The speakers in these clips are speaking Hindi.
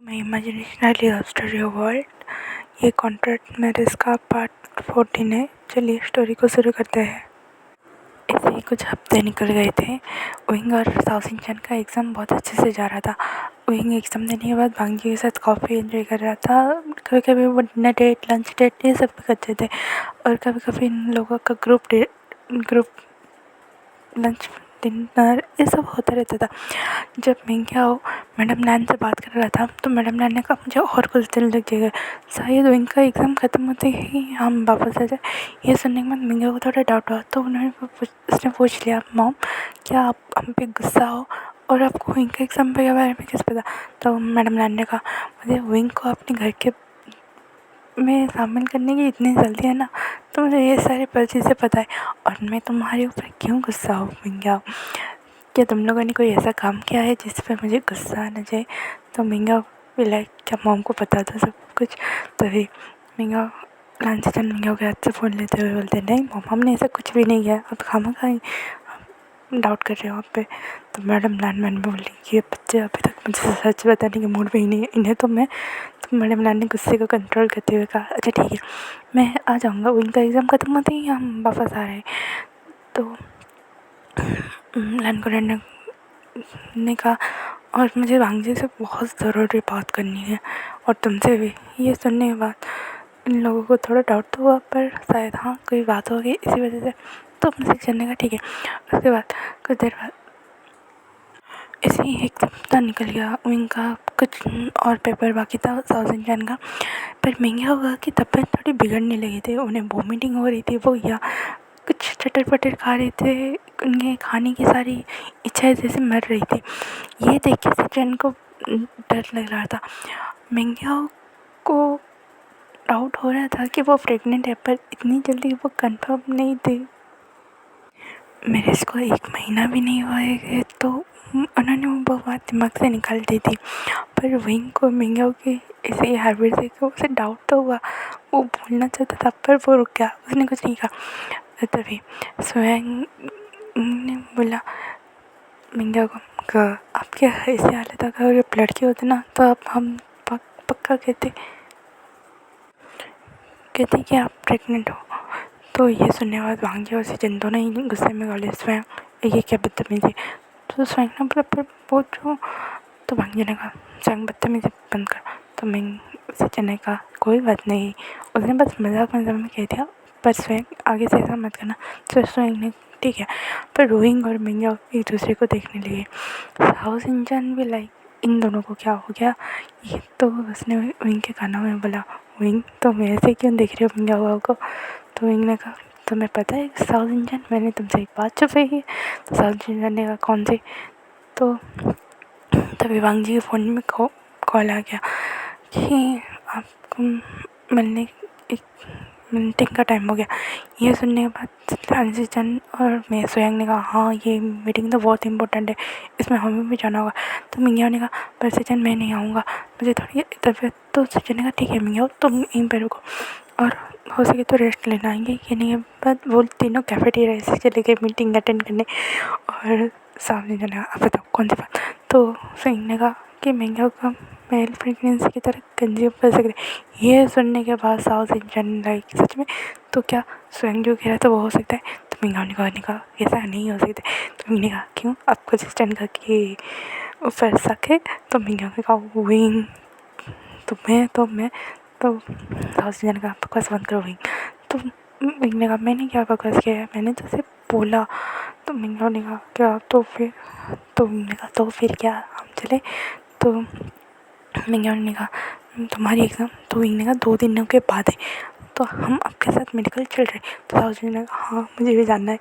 माई इमेजिनेशनल लव स्टोरी वर्ल्ड। ये कॉन्ट्रैक्ट मैरिज का पार्ट 14 है। चलिए स्टोरी को शुरू करते हैं। ऐसे ही कुछ हफ्ते निकल गए थे। विंग और साउथ इंडियन का एग्ज़ाम बहुत अच्छे से जा रहा था। विंग एग्ज़ाम देने के बाद भांगी के साथ काफ़ी एंजॉय कर रहा था। कभी कभी वो डिनर डेट, लंच डेट ये सब करते थे और कभी कभी इन लोगों का ग्रुप लंच, डिनर ये सब होता रहता था। जब मैं क्या हो मैडम लैन से बात कर रहा था तो मैडम लैन ने कहा मुझे और कुछ दिन लग जाएगा, शायद विंग का एग्ज़ाम ख़त्म होते ही हम वापस आ जाए। ये सुनने के बाद मिंगा को थोड़ा डाउट हुआ तो उसने पूछ लिया, मॉम क्या आप हम पे गुस्सा हो और आपको विंग के एग्ज़ाम के बारे में किस पता। तो मैडम लैन ने कहा मुझे विंग को अपने घर के में शामिल करने की इतनी जल्दी है ना, तो मुझे ये सारी चीज़ें पता है और मैं तुम्हारे ऊपर क्यों गुस्सा हूँ मिंगा। क्या तुम लोगों ने कोई ऐसा काम किया है जिस पर मुझे गुस्सा आना चाहिए। तो मिंगा लाइक क्या मॉम को पता था सब कुछ। तभी मिंगा लांचन मिंगा के हाथ से फ़ोन लेते हुए बोलते नहीं मॉम हमने ऐसा कुछ भी नहीं किया, अब खामखा डाउट कर रहे हो आप पे। तो मैडम मैन बोली कि ये बच्चे अभी तक मुझे सच बताने के मूड में ही नहीं है, इन्हें तो मैडम लान ने गुस्से को कंट्रोल करते हुए कहा अच्छा ठीक है मैं आ जाऊँगा, उनका एग्ज़ाम ख़त्म होते ही हम वापस आ रहे हैं। तो लान को ने कहा और मुझे भांजी से बहुत ज़रूरी बात करनी है और तुमसे भी। ये सुनने के बाद इन लोगों को थोड़ा डाउट तो हुआ पर शायद हाँ कोई बात होगी इसी वजह से, तो मुझे चलने का ठीक है। उसके बाद कुछ देर बाद ऐसे ही एक सप्ताह निकल गया। उनका कुछ और पेपर बाकी था साउथ इंडियन का, पर महंगा होगा कि तबीयत थोड़ी बिगड़ने लगी थी, उन्हें वॉमिटिंग हो रही थी वो या कुछ चटर पटर खा रहे थे, उनके खाने की सारी इच्छाएं जैसे मर रही थी। ये देख के सचिन को डर लग रहा था। महंगा को डाउट हो रहा था कि वो प्रेग्नेंट है पर इतनी जल्दी वो कंफर्म नहीं थी। मेरे इसको 1 महीना भी नहीं हुआ है तो उन्होंने वो बात दिमाग से निकाल दी थी। पर विंग को मिंगा के ऐसे ही हैबिट देख के उसे डाउट तो हुआ, वो बोलना चाहता था पर वो रुक गया, उसने कुछ नहीं कहा। तभी स्वयं ने बोला मिंगा को आप क्या ऐसी हालत अगर लड़की होती ना तो आप हम पक्का कहते कि आप प्रेग्नेंट हो। तो ये सुनने के बाद भांगी और सचिन दोनों ही गुस्से में बोले स्वयं ये क्या बदतमीजी। तो स्वयं ने बोला पर वो जो, तो भांगी ने कहा स्वयं बदतमीजी बंद कर। तो मैं सचिन ने कहा कोई बात नहीं, उसने बस मजाक में कह दिया पर स्वयं आगे से ऐसा मत करना। तो स्वयं ने ठीक है। पर रोइंग और मिंगा एक दूसरे को देखने लगे। हाउस इंजन भी लाइक इन दोनों को क्या हो गया। ये तो उसने विंग के कानों में बोला विंग तो मैं ऐसे क्यों देख रही हूँ मिंगा हुआ को। तो विंग ने कहा तुम्हें पता है साउथ इंजन मैंने तुमसे एक बात छुपाई है। तो साउथ इंजन ने कहा कौन सी। तो तभी वांग जी के फ़ोन में कॉल आ गया कि आपको मिलने एक मीटिंग का टाइम हो गया। ये सुनने के बाद ट्रांजिशन और मैं स्वयं ने कहा हाँ ये मीटिंग तो बहुत इंपॉर्टेंट है, इसमें हमें भी जाना होगा। तो मिंगिया ने कहा पर सचिन मैं नहीं आऊँगा, मुझे थोड़ी तबीयत। तो सचिन ने कहा ठीक है मिंगिया तुम यहीं पर रुको और हो सके तो रेस्ट लेना आएंगे। ये नहीं के बाद वो तीनों कैफेटेरिया से चले गए मीटिंग अटेंड करने। और सामने जाने का आप बताओ कौन सी बात। तो सिंह ने कहा कि महंगा का मेल प्रेगनेंसी की तरह कंज्यूम कर सकते। ये सुनने के बाद साउथ इंडियन लाइक सच में तो क्या स्वयं जो कह रहा था वो हो सकता है। तो मिंगा ने कहा ऐसा नहीं हो सकता। तो मिंगा ने कहा क्यों आपको सिस्टम का कि ऊपर शक है। तो मिंगा ने कहा विंग तो मैं तो साउथ इंडियन ने कहा बकवास बंद करो विंग। तो विंग ने कहा मैंने क्या बकवास किया है, मैंने तो सिर्फ बोला। तो मिंगा ने कहा क्या तो फिर, तो मिंगा ने कहा तो फिर क्या हम चले। तो मिंगा ने कहा तुम्हारी एग्ज़ाम, तो विंग ने कहा 2 दिनों के बाद है तो हम आपके साथ मेडिकल चल रहे। तो साउथ इंडियन ने कहा हाँ मुझे भी जानना है।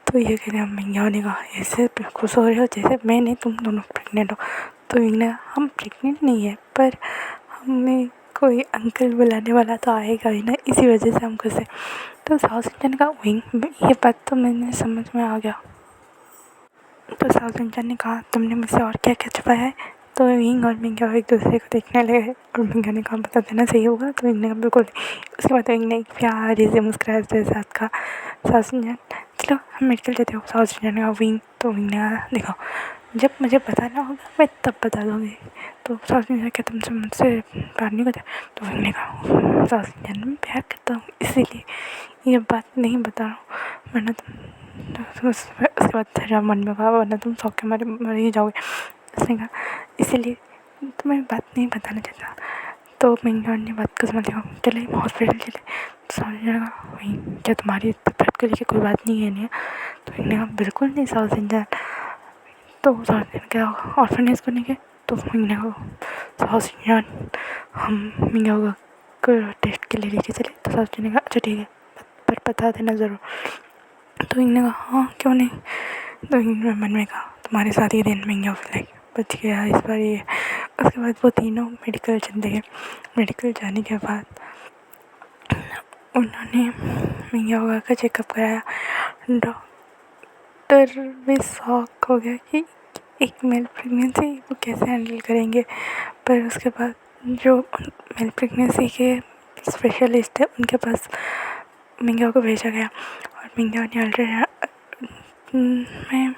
तो ये कह रहे हैं मिंगा ने कहा ऐसे खुश हो रहे हो जैसे मैं नहीं तुम दोनों प्रेग्नेंट हो। तो विंग ने कहा हम प्रेग्नेंट नहीं है पर हमें कोई अंकल बुलाने वाला तो आएगा ही ना, इसी वजह से हम खुश हैं। तो साउथ इंडियन का विंग ये बात तो मैंने समझ में आ गया। तो साउथ इंडियन ने कहा तुमने मुझसे और क्या क्या छुपाया है। तो विंग और मिंगा एक दूसरे को देखने लगे और मिंगा ने कहा बता देना सही होगा। तो विंग ने कहा बिल्कुल नहीं। उसके बाद विंग ने एक प्यारी से मुस्कुराते साथ कहा साउथ इंडियन चलो हम मेडिकल जाते हो। साउथ इंडियन ने कहा विंग। तो विंग ने कहा देखो जब मुझे बताना होगा मैं तब बता दूँगी। तो सास ने क्या तुमसे मुझसे प्यार नहीं करते? तो मैंने कहा सास जान मैं प्यार करता हूँ, इसीलिए ये बात नहीं बता रहा हूँ, वरना तुम उसके बाद तेरा मन में कहा वरना तुम शौक के मारे मर ही जाओगे। उसने कहा इसीलिए तुम्हें बात नहीं बताना चाहता। तो मैंने ने बात को समझ लिया, चले हॉस्पिटल चले। तो सामने लगा वही क्या तुम्हारी तबीयत को लेकर कोई बात नहीं है नहीं? तो मैंने कहा बिल्कुल नहीं साउथ इंडियन। तो साउथ इंडियन क्या ऑर्फनेज को नहीं गए? तो मैंने कहा साउथ इंडियन हम मियाँ को टेस्ट के लिए लेके चले। तो साउथ इंडियन कहा अच्छा ठीक है पर बता देना ज़रूर। तो इन्होंने कहा हाँ क्यों नहीं। तो इन्होंने मन में कहा तुम्हारे साथ ही दिन मियाँ लाइक बच गया इस बार ये। उसके बाद वो तीनों मेडिकल चले गए। मेडिकल जाने के बाद उन्होंने मियाँ का चेकअप कराया। डॉक्टर भी शॉक हो गया कि एक मेल प्रेगनेंसी वो कैसे हैंडल करेंगे। पर उसके बाद जो मेल प्रेगनेंसी के स्पेशलिस्ट है उनके पास मियाँ को भेजा गया। और मियाँ ने अल्ट्रासाउंड में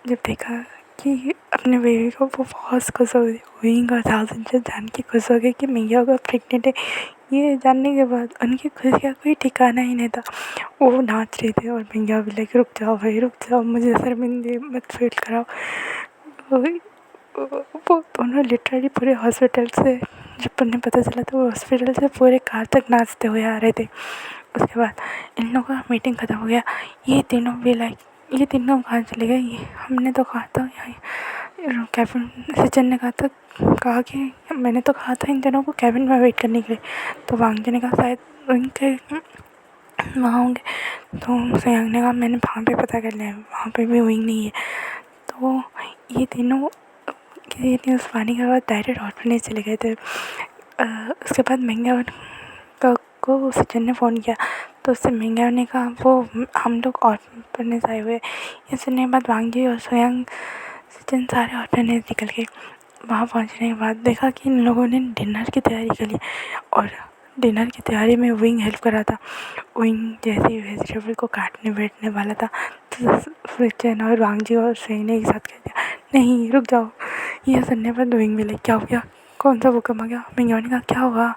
जब देखा कि अपने बेबी को वो बहुत खुश हो गई। हुई और थाउजेंड से जान के खुश हो गई कि मियाँ को प्रेग्नेंट है। ये जानने के बाद उनकी खुशी का कोई ठिकाना ही नहीं था। वो नाच रहे थे और मियाँ भी लगे रुक जाओ भाई रुक जाओ, मुझे शर्मिंदगी मत फील कराओ। वो दोनों लिटरली पूरे हॉस्पिटल से जब उन्हें पता चला तो वो हॉस्पिटल से पूरे कार तक नाचते हुए आ रहे थे। उसके बाद इन लोगों का मीटिंग ख़त्म हो गया। ये तीनों भी लाइक ये तीनों कहाँ चले गए? ये हमने तो कहा था यहाँ कैबिन सचिन ने कहा कि मैंने तो कहा था इन तीनों को कैबिन में वेट करने के लिए। तो वांगजी ने कहा शायद उनके वहाँ होंगे। तो सयांग ने कहा मैंने वहाँ पे पता कर लिया वहाँ पे भी विंग नहीं है। तो ये तीनों न्यूज़ पाने के बाद डायरेक्ट ऑर्फनेज चले गए थे। उसके बाद महंगा को सचिन ने फ़ोन किया तो उससे महंगा ने कहा वो हम लोग ऑर्फनेज आए हुए। ये सुनने के बाद वांगी और स्वयं सचिन सारे ऑर्फनेज निकल गए। वहाँ पहुँचने के बाद देखा कि इन लोगों ने डिनर की तैयारी कर ली और डिनर की तैयारी में विंग हेल्प करा था। विंग जैसे ही वेजिटेबल को काटने बैठने वाला था तो सचिन और वांगी और स्वयं ने एक साथ कह दिया नहीं रुक जाओ। ये सुनने पर विंग भी क्या हो गया, कौन सा भूकंप आ गया? महंगा ने कहा क्या हुआ?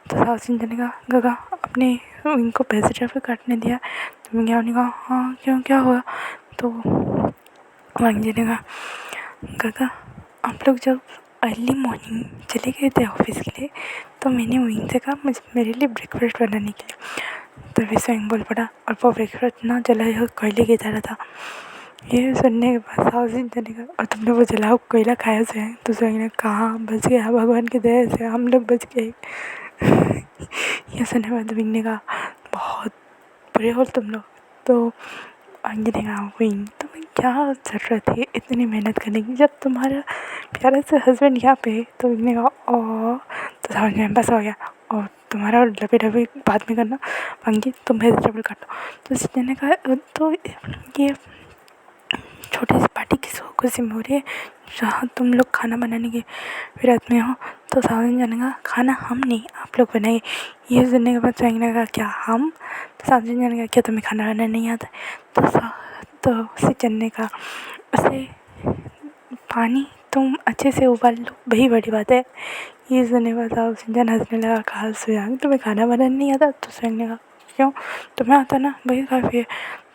तो साउथ इंडियन ने कहा गगा अपने इनको वेजिटेबल काटने दिया। तो महंगा ने कहा हाँ क्यों क्या हुआ? तो वांगी ने कहा गगा आप लोग जब अर्ली मॉर्निंग चले गए थे ऑफिस के लिए तो मैंने वहीं से कहा मुझे मेरे लिए ब्रेकफास्ट बनाने के लिए। तो वे स्वयं बोल पड़ा और वो ब्रेकफास्ट ना जला हुआ कोयले की तरह था। ये सुनने के बाद साउथ इंडियन ने कहा और तुमने वो जला हुआ कोयला खाया स्वयं? तो स्वयं ने कहा बच गया भगवान की दया से हम लोग बच गए। ये सुनने के बाद विंग ने कहा बहुत बुरे हो तुम लोग। तो अंजलि ने कहा विंग तुम्हें क्या ज़रूरत है इतनी मेहनत करने की जब तुम्हारा प्यारा से हस्बैंड यहाँ पे है? तो विंग ने कहा ओ तो समझ में बस हो गया और तुम्हारा डबे डबे बाद में करना अंगी तुम वेजिटेबल काटो। तो सचिन ने कहा तो ये छोटी सी पार्टी किस खुशी में हो रही है जहाँ तुम लोग खाना बनाने के विरात में हो? तो सावन जाने का खाना हम नहीं आप लोग बनाएंगे। ये सुनने के बाद स्वयं ने कहा क्या हम? तो सावन जाने का क्या तुम्हें खाना बनाना नहीं आता? तो सचिन ने कहा उसे पानी तुम अच्छे से उबाल लो वही बड़ी बात है। ये सुनने के बाद सावन हंसने लगा कहा स्वयं तुम्हें खाना बनाना नहीं आता? तो स्वयं ने कहा क्यों तुम्हें आता ना वही काफ़ी है।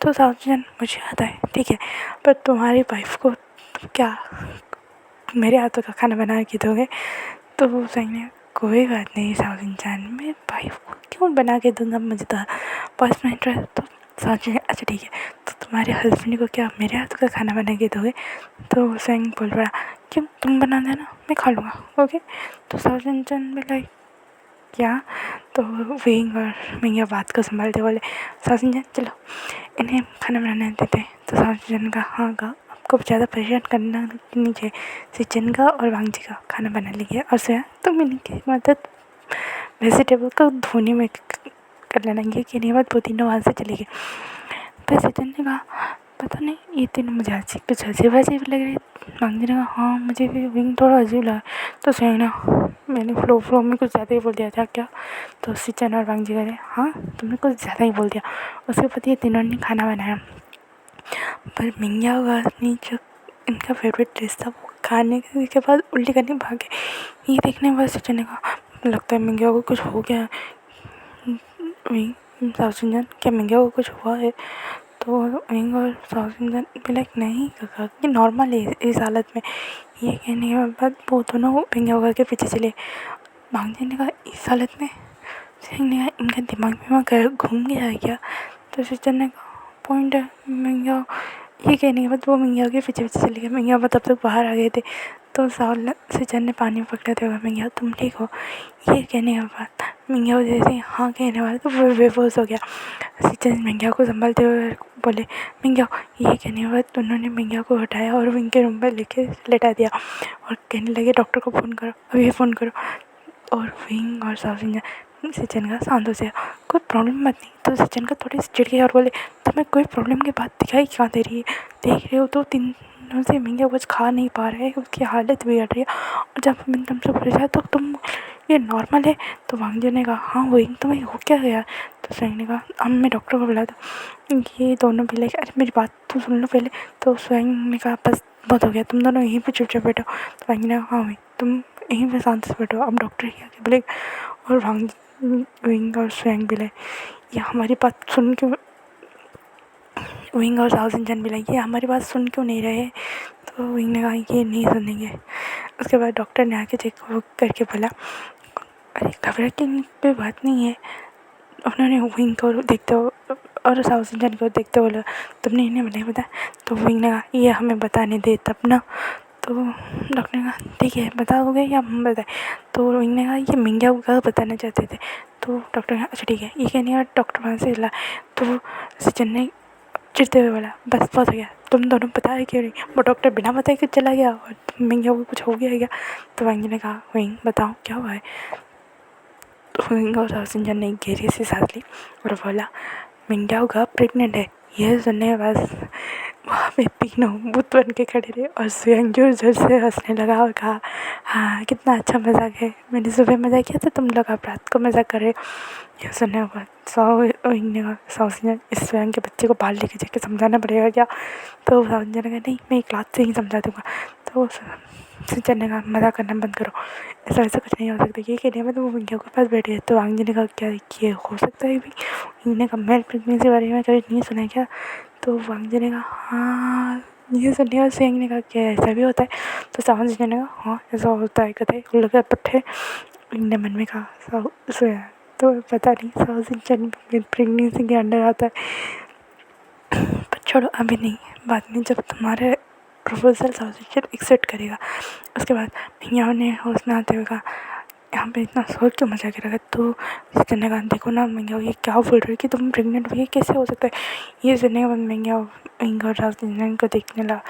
तो सावन मुझे आता है ठीक है पर तुम्हारी वाइफ को क्या मेरे हाथों का खाना बना के दोगे? तो वो ने कोई बात नहीं साउथ इंसान मैं वाइफ को क्यों बना के दूंगा मुझे तो बस में इंटरेस्ट। तो साउथ अच्छा ठीक है तो तुम्हारे हस्बैंड को क्या मेरे हाथों का खाना बना के दोगे? तो स्वयं बोल पड़ा क्यों तुम बना देना मैं खा लूँगा ओके। तो साउथ इंसान में लाइक क्या? तो विंग और मियाँ बात को संभालते बोले साउथ इंसान चलो इन्हें खाना बनाने देते हैं। तो साउथ इंसान का हाँ का आपको ज़्यादा परेशान करना नहीं चाहिए। सचिन का और वांगजी का खाना बना लिया और स्वयं तुम इनकी मदद वेजिटेबल को धोने में कर लेना। ये कहने के बाद वो तीनों वहाँ से चले गए। फिर सचिन ने कहा पता नहीं ये तीनों मुझे अजीब कुछ अजीब अजीब लग रही। वांगजी ने कहा हाँ मुझे भी विंग थोड़ा अजीब लगा। तो स्वयं ने मैंने फ्लो में कुछ ज़्यादा ही बोल दिया था क्या? तो सचिन और वांगजी कह रहे हाँ तुमने कुछ ज़्यादा ही बोल दिया। उसके बाद ये तीनों ने खाना बनाया पर मिंगा वानी जो इनका फेवरेट डिश था। वो खाने के बाद उल्टी करने भागे। ये देखने के बाद सचिन ने कहा लगता है मिंगिया को कुछ हो गया है। साउथ इंडियन क्या मिंगिया को कुछ हुआ है? तो विंग और साउथ इंडियन भी लाइक नहीं कहा कि नॉर्मल है इस हालत में। ये कहने के बाद वो दोनों मिंगिया के पीछे चले। भांगजी ने कहा इस हालत में? सिंह ने कहा इनका दिमाग में घूम गया है क्या? तो सचिन ने कहा पॉइंट है मिंगिया। ये कहने के बाद वो मिंगिया के पीछे पीछे चले गए। मिंगिया तब तक बाहर आ गए थे। तो सचिन ने पानी पकड़ते हुए मिंगिया तुम ठीक हो? ये कहने के बाद मिंगिया जैसे हाँ कहने वाला तो वो बेहोश हो गया। सचिन मिंगिया को संभालते हुए बोले मिंगिया। ये कहने के बाद उन्होंने मिंगिया को हटाया और विंग के रूम में लेके लेटा दिया और कहने लगे डॉक्टर को फ़ोन करो, अभी फ़ोन करो। और विंग और साउथ इंडियन सचिन का शांत हो गया, कोई प्रॉब्लम मत नहीं। तो सचिन का थोड़ी चिढ़ गया और बोले तुम्हें कोई प्रॉब्लम की बात दिखाई क्यों दे रही है? देख रहे हो तो 3 दिनों से मिंगिया कुछ खा नहीं पा रहा है, उसकी हालत बिगड़ रही है और जब मैंने तुमसे पूछा तो तुम ये नॉर्मल है। तो वांगजी ने कहा हाँ विंग तुम्हें हो क्या गया? तो स्वयं ने कहा हम मैं डॉक्टर को बुला दो। ये दोनों भी लेके अरे मेरी बात तो सुन लो पहले। तो स्वयं ने कहा बस बहुत हो गया, तुम दोनों यहीं पे चुपचाप बैठो। तो वांगजी ने कहा हाँ विंग तुम यहीं पे शांत से बैठो, अब डॉक्टर ही आके बोले। और विंग और स्वयं भी ले ये हमारी बात सुन के विंग और साउथ इंडियन भी लगी हमारी बात सुन क्यों नहीं रहे? तो विंग ने कहा ये नहीं सुनेंगे। उसके बाद डॉक्टर ने आके चेक करके बोला अरे घबरा की कोई बात नहीं है। उन्होंने विंग को देखते हो और साउथ इंडियन को देखते बोला तुमने इन्हें नहीं बताया? तो विंग ने कहा ये हमें बताने दे तब ना। तो डॉक्टर ने कहा ठीक है बताओगे या हम बताएं? तो विंग ने कहा ये मिंगिया को बताना चाहते थे। तो डॉक्टर ने कहा अच्छा ठीक है। ये कहने का डॉक्टर वहाँ से हिला। तो सचिन ने चिढ़ते हुए बोला बस बहुत हो गया, तुम दोनों बताया क्यों नहीं? वो डॉक्टर बिना बताए कि चला गया और मिंगिया को कुछ हो गया क्या? तो विंग ने कहा विंग बताओ क्या हुआ है? तो विंग और साउथ इंडियन ने गहरी सी सांस ली और बोला मिंगिया का प्रेग्नेंट है। यह सुनने के बाद वहाँ पे तीनों भूत बन के खड़े रहे और स्वयं जोर जोर से हंसने लगा और कहा हाँ कितना अच्छा मजाक है, मैंने सुबह मजाक किया था, तुम लोग आप रात को मजाक कर रहे हो। यह सुनने के बाद साउथ इंडियन इस स्वयं के बच्चे को बाहर लेके जाके समझाना पड़ेगा क्या? तो साउथ इंडियन ने कहा नहीं मैं क्लास से ही समझा दूँगा। तो सचिन ने कहा मजाक करना बंद करो, ऐसा वैसा कुछ नहीं हो सकता। ये कहने में तो वो विंगिया के पास बैठे। तो वांगजी ने कहा क्या ये हो सकता है भी? इन्होंने कहा मैं प्रेगनेंसी के बारे में कभी नहीं सुना है क्या? तो वांगजी ने कहा हाँ ये सुनने का सिंह ने कहा क्या ऐसा भी होता है? तो सावन जी ने कहा हाँ ऐसा होता है कहते उल्लू के पट्टे। इनने मन में कहा तो पता नहीं साउथ इंडियन प्रेगनेंसी के अंडर आता है, पर छोड़ो अभी नहीं, बाद में जब तुम्हारे प्रपोजल साउथ इंडियन एक्सेप्ट करेगा उसके बाद भैया ने होश में आते हुए कहा यहाँ पे इतना शोर क्यों मचा के रखा? तो सचिन ने कहा देखो ना मैंगया ये क्या बोल रही है कि तुम प्रेग्नेंट हुई, कैसे हो सकता है? ये सुनने के बाद मैंगया विंग और साउथ इंडियन को देखने लगा।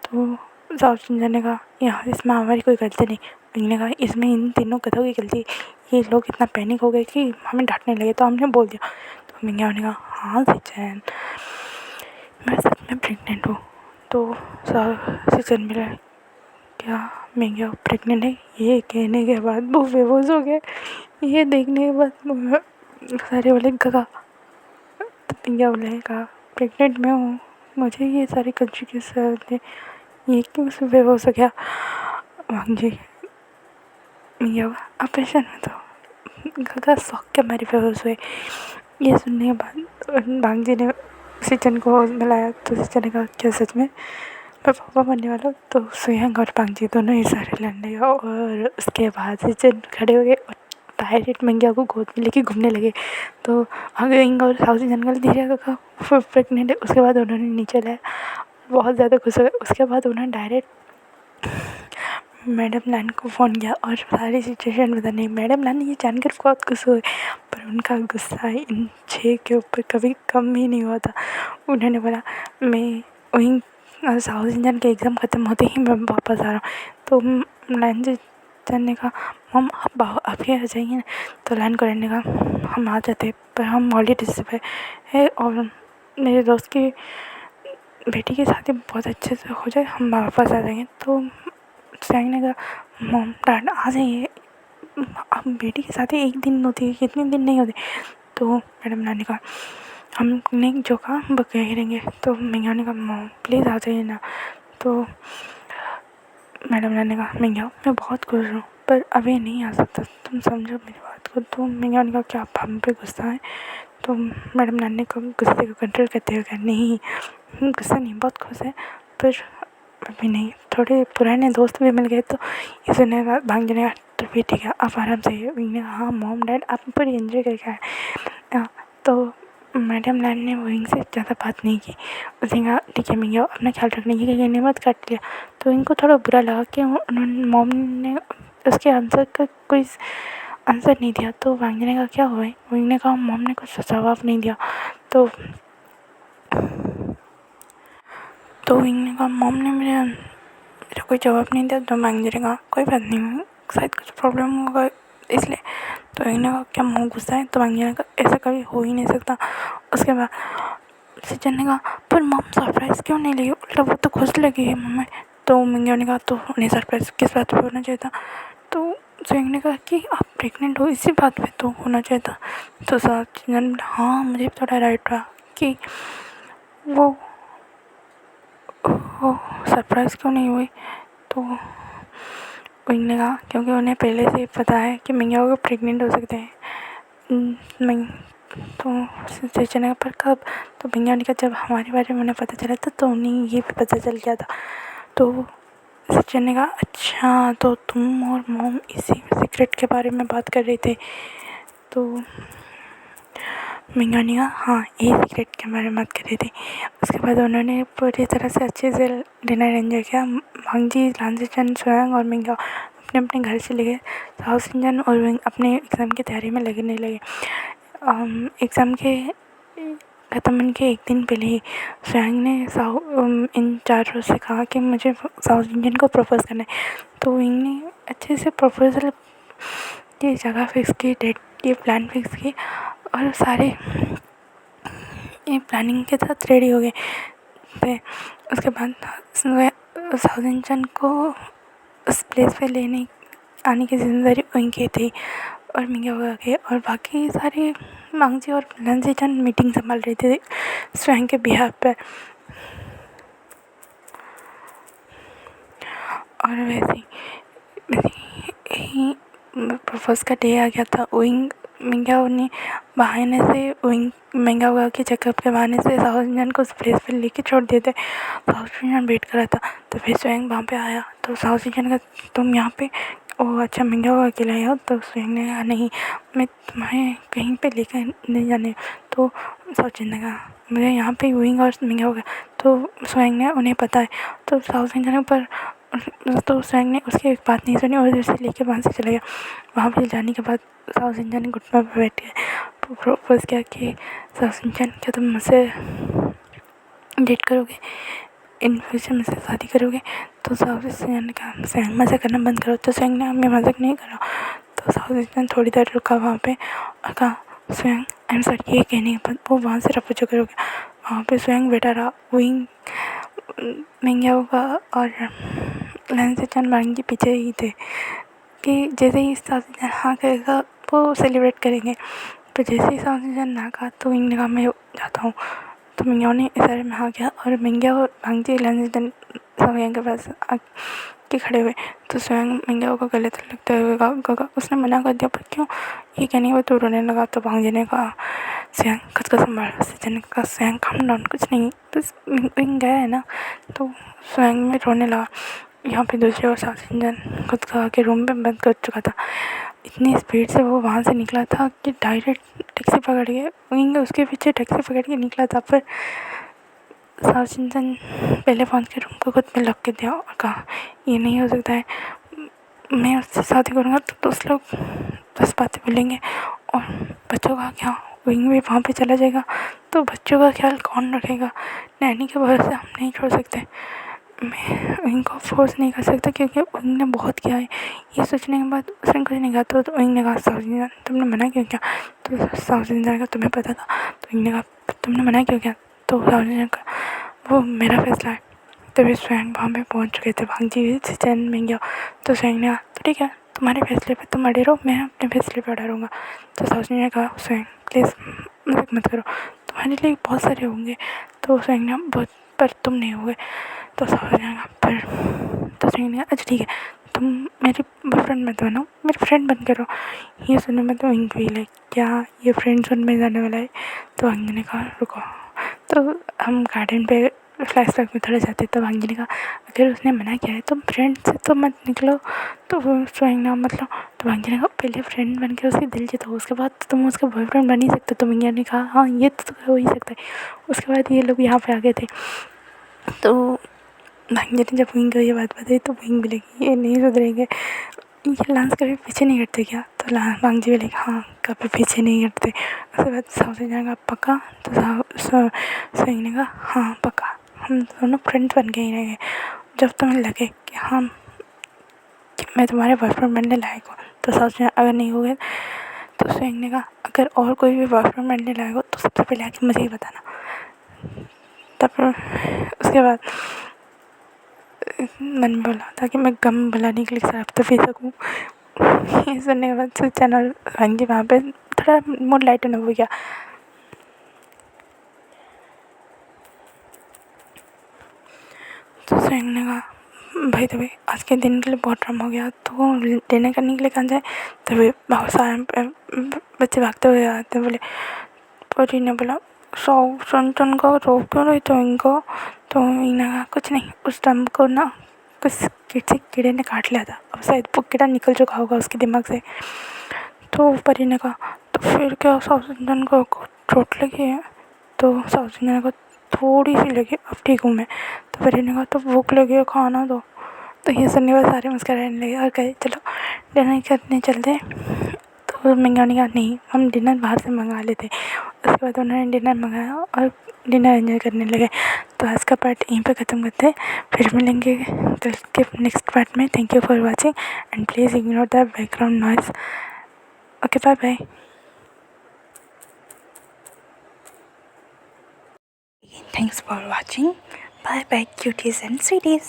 तो साउथ इंडियन ने कहा यहाँ इसमें हमारी कोई गलती नहीं। विंग ने कहा इसमें इन तीनों गधों की गलती, ये लोग इतना पैनिक हो गए कि हमें डांटने लगे तो हमने बोल दिया। तो मैंगया ने कहा हाँ सचिन मैं सच में प्रेग्नेंट हूँ। तो सचिन मिला क्या मैंगया प्रेग्नेंट है? ये कहने के बाद वो बेहोश हो गए। ये देखने के बाद सारे बोले कहा तो मैंगया बोले कहा प्रेग्नेंट मैं हूँ, मुझे ये सारी कंसिक्वेंस थे, ये क्यों से बेहोश हो गया? वांगजी मैंगया ऑपरेशन में तो गगा शौक के मारे बेहोश हुए। ये सुनने के बाद वांगजी ने सचिन को मिलाया। तो सचिन ने कहा क्या सच में मैं पापा बनने वाला हूँ? तो स्वयं और पांगजी दोनों ही सारे लड़ने लगे और उसके बाद सचिन खड़े हो गए और डायरेक्ट मैंगया को गोद में लेके घूमने लगे। तो आगे विंग और साउथ जंगल धीरे का प्रेगनेंट है। उसके बाद उन्होंने नीचे लाया, बहुत ज़्यादा खुश हुए। उसके बाद उन्होंने डायरेक्ट मैडम लान को फ़ोन किया और सारी सिचुएशन बतानी। मैडम लान ये जानकर बहुत खुश हुए, पर उनका गुस्सा इन 6 के ऊपर कभी कम ही नहीं हुआ था। उन्होंने बोला मैं वहीं साउथ इंडियन के एग्ज़ाम ख़त्म होते ही मैं वापस आ रहा हूँ। तो लाइन से ने कहा हम आप अभी आ जाइए ना। तो लाइन को ने कहा हम आ जाते पर हम हॉलीडेज पे है और मेरे दोस्त की बेटी की शादी बहुत अच्छे से हो जाए हम वापस आ जाएंगे। तो सैंग ने कहा मॉम डैड आ जाइए, अब बेटी की शादी एक दिन होती है, कितने दिन नहीं होते। तो मैडम ने कहा हमने जो कहा हम कह रहेंगे। तो मैंने कहा मॉम प्लीज़ आ जाइए ना। तो मैडम ने कहा मिंग याओ मैं बहुत खुश हूँ पर अभी नहीं आ सकता, तुम समझो मेरी बात को। तो मिंग याओ ने कहा क्या आप हम पे गुस्सा है? तो मैडम नानी को गुस्से को कंट्रोल करते हुए कहा नहीं गुस्सा नहीं, बहुत खुश है पर अभी नहीं। थोड़े पुराने दोस्त भी मिल गए तो ये सुनने के बाद भांग जाने का तो भी ठीक है आप आराम से आइए। हाँ मॉम डैड आप पूरी एंजॉय करके आए। तो मैडम नानी ने वो इनसे ज़्यादा बात नहीं की। उसने कहा ठीक है मिंग अपना ख्याल रखने की कहने मत काट लिया। तो इनको थोड़ा बुरा लगा कि उन्होंने मॉम ने उसके आंसर का कोई आंसर नहीं दिया। तो भांगने का क्या हुआ है, विंग ने कहा मॉम ने कुछ जवाब नहीं दिया। तो विंग ने कहा मॉम ने मेरा कोई जवाब नहीं दिया। तो भांगने ने कहा कोई बात नहीं शायद कुछ प्रॉब्लम होगा इसलिए। तो विंग ने कहा क्या मॉम गुस्सा है? तो भांगने ने कहा ऐसा कभी हो ही नहीं सकता। उसके बाद सचिन ने कहा पर मॉम सरप्राइज़ क्यों नहीं ली, उल्टा वो तो खुश लगी है मम्मी। तो मिंग याओ ने कहा तो उन्हें सरप्राइज़ किस बात पे होना चाहिए था? तो सचिन ने कहा कि आप प्रेग्नेंट हो इसी बात पे तो होना चाहिए था। तो सचिन हाँ मुझे थोड़ा राइट रहा कि वो सरप्राइज़ क्यों नहीं हुई। तो विंग ने कहा क्योंकि उन्हें पहले से पता है कि मिंग याओ प्रेग्नेंट हो सकते हैं। मिंग तो सचिन ने कहा पर कब? तो मिंग याओ ने कहा जब हमारे बारे में उन्हें पता चला था तो उन्हें ये भी पता चल गया था। तो सचिन ने कहा अच्छा तो तुम और मॉम इसी सीक्रेट के बारे में बात कर रहे थे? तो मिंग याओ ने कहा हाँ ये सीक्रेट के बारे में बात कर रही थी। उसके बाद उन्होंने पूरी तरह से अच्छे से डिनर एंजॉय किया। भांगजी लांजीचन स्वयं और मिंग याओ अपने अपने घर चले गए। साहु सिंचन और विंग अपने एग्ज़ाम की तैयारी में लगने लगे। एग्ज़ाम के ख़त्म होने के एक दिन पहले ही स्वयं ने इन चारों से कहा कि मुझे साहु सिंचन को प्रपोज़ करना है। तो विंग ने अच्छे से प्रपोजल की जगह फिक्स की, डेट की, प्लान फिक्स की और सारे ये प्लानिंग के साथ रेडी हो गए थे। उसके बाद साहु सिंचन को उस प्लेस पे लेने आने की जिम्मेदारी उनकी थी और मिंग याओ के और बाकी सारे भांगजी और लांजीचन मीटिंग संभाल रहे थे स्वयं के बिहाफ पर। और वैसे ही प्रपोज का डे आ गया था। विंग मिंग याओ ने बहाने से मिंग याओ के चेकअप के बहाने से साहु सिंचन को उस प्लेस पर लेके छोड़ दिए थे। साहु सिंचन वेट कर रहा था तो फिर स्वयं वहाँ पे आया। तो साहु सिंचन का तुम यहाँ पे ओह अच्छा मिंग याओ अकेला आया हो? तो स्वयं ने कहा नहीं मैं तुम्हें कहीं पे लेकर नहीं जाने। तो साहु सिंचन ने कहा मुझे यहाँ पे विंग और मिंग याओ का तो स्वयं ने उन्हें पता है। तो साहु सिंचन पर तो स्वयं ने उसकी एक बात नहीं सुनी और उसे लेकर वहाँ से चला गया। वहाँ पर जाने के बाद साहु सिंचन ने घुटनों पर बैठ के प्रपोज किया कि साहु सिंचन क्या तुम मुझसे डेट करोगे, इन फ्यूचर मुझसे शादी करोगे? तो साहु सिंचन ने कहा स्वयं मज़ाक करना बंद करो। तो स्वयं ने मैं मज़ाक नहीं कर रहा। तो साहु सिंचन थोड़ी देर रुका वहाँ पे और कहा स्वयं आई एम सॉरी। ये कहने के बाद वो वहाँ से रफू चक्कर हो गया। वहाँ पे स्वयं बैठा रहा। विंग मिंग याओ का और लांजीचन भांगजी पीछे ही थे कि जैसे ही साहु सिंचन हाँ कहेगा वो सेलिब्रेट करेंगे। पर जैसे ही साहु सिंचन ना कहा तो विंग ने कहा मैं जाता हूँ। तो मिंग याओ ने इशारे में हाँ किया और मिंग याओ और भांगजी लांजीचन स्वयं के पास आके खड़े हुए। तो स्वयं मिंग याओ को गले तक लगते हुए कहा उसने मना कर दिया पर क्यों? ये कहने के बाद तो रोने लगा। तो भांगजी ने कहा स्वयं खुद को संभाल। सचिन ने कहा स्वयं काम डाउन कुछ नहीं बस विंग गया है ना। तो स्वयं में रोने लगा। यहाँ पे दूसरी ओर साहु सिंचन खुद का आके रूम में बंद कर चुका था। इतनी स्पीड से वो वहाँ से निकला था कि डायरेक्ट टैक्सी पकड़ के विंग उसके पीछे टैक्सी पकड़ के निकला था। पर साहु सिंचन पहले पहुँच के रूम को खुद में लॉक कर दिया और कहा ये नहीं हो सकता है, मैं उससे शादी करूँगा तो दोस्त लोग बस बातें बोलेंगे और बच्चों का क्या? विंग भी वहाँ पे चला जाएगा तो बच्चों का ख्याल कौन रखेगा? नैनी के भरोसे हम नहीं छोड़ सकते। मैं विंग को फोर्स नहीं कर सकता क्योंकि विंग ने बहुत किया है। ये सोचने के बाद उसने कुछ नहीं कहा। तो विंग ने कहा साहु सिंचन तुमने मना क्यों किया? तो साहु सिंचन का तुम्हें पता था? तो विंग ने कहा तुमने मना क्यों किया? तो साहु सिंचन का वो मेरा फैसला है। तभी स्वयं वहाँ पे पहुँच चुके थे भांगजी सचिन मिंग याओ। तो स्वयं ने कहा तो ठीक है तुम्हारे फैसले पे तुम अड़े रहो, मैं अपने फैसले पे अड़ा रहूँगा। तो साहु सिंचन ने कहा स्वयं प्लीज़ मजाक मत करो, तुम्हारे लिए बहुत सारे होंगे। तो स्वयं ने बहुत पर तुम नहीं होगे तो ऐसा हो जाएगा। पर तो उसने कहा अच्छा ठीक है, तुम मेरी बॉयफ्रेंड मत बनो, मेरी फ्रेंड बन के रहो। ये सुनने में तो विंग भी लाइक क्या ये फ्रेंड जोन में जाने वाला है। तो वांगी ने कहा रुको। तो हम गार्डन पे फ्लैशबैक में थोड़े जाते। तो वांगी ने कहा अगर उसने मना किया है तो फ्रेंड से तो मत निकलो। तो वो स्वयं ना मतलब, तो वांगी ने कहा पहले फ्रेंड बन के उसके दिल जीतो, उसके बाद तो तुम उसका बॉयफ्रेंड बन ही सकते। तो विंगर ने कहा हाँ ये तो हो ही सकता है। उसके बाद ये लोग यहाँ पे आ गए थे। तो भांजे ने जब विंग को ये बात बताई तो विंग भी लगी ये नहीं सुधरेंगे, ये लांस कभी पीछे नहीं हटते क्या। तो वांगजी भी लगे हाँ कभी पीछे नहीं हटते। उसके बाद समझ जाएगा पक्का। तो सही ने कहा हाँ पक्का, हम दोनों फ्रेंड्स बन के ही रहेंगे जब तुम्हें लगे कि हाँ कि मैं तुम्हारे बॉयफ्रेंड बनने लायक हूँ। तो सोचना अगर नहीं हुए तो स्वयं ने कहा अगर और कोई भी बॉयफ्रेंड बनने लायक हो तो सबसे पहले आके मुझे ही बताना। तब उसके बाद मन में बोला था कि मैं गम भुलाने के लिए शराब तो पी सकूँ। ये सुनने के बाद से चैनल भांजी वहाँ पे थोड़ा मूड लाइटन हो गया। तो स्वयं ने कहा भाई तभी आज के दिन के लिए बहुत टाइम हो गया तो डिनर करने के लिए कहाँ जाए। तभी बहुत सारे बच्चे भागते हुए आते बोले। परी ने बोला संतन को रोक क्यों रही तो इनको। तो इन्हें कहा कुछ नहीं, उस टाइम को ना कुछ किसी कीड़े ने काट लिया था, अब शायद वो कीड़ा निकल चुका होगा उसके दिमाग से। तो परी ने कहा तो फिर क्या संतन को चोट लगी है। तो संतन ने कहा थोड़ी सी लगी, अब ठीक हूँ मैं। तो परी ने कहा तो भूख लगी है खाना दो। तो ये सुनने के बाद सारे मुस्कुराने लगे और कहे चलो डिनर करने चलते हैं। तो मैंने कहा नहीं हम डिनर बाहर से मंगा लेते। उसके बाद उन्होंने डिनर मंगाया और डिनर एंजॉय करने लगे। तो आज का पार्ट यहीं पे ख़त्म करते हैं, फिर मिलेंगे कल के नेक्स्ट पार्ट में। Thank you for watching and please ignore the background noise. Okay bye bye. Thanks for watching. Bye bye cuties and sweeties.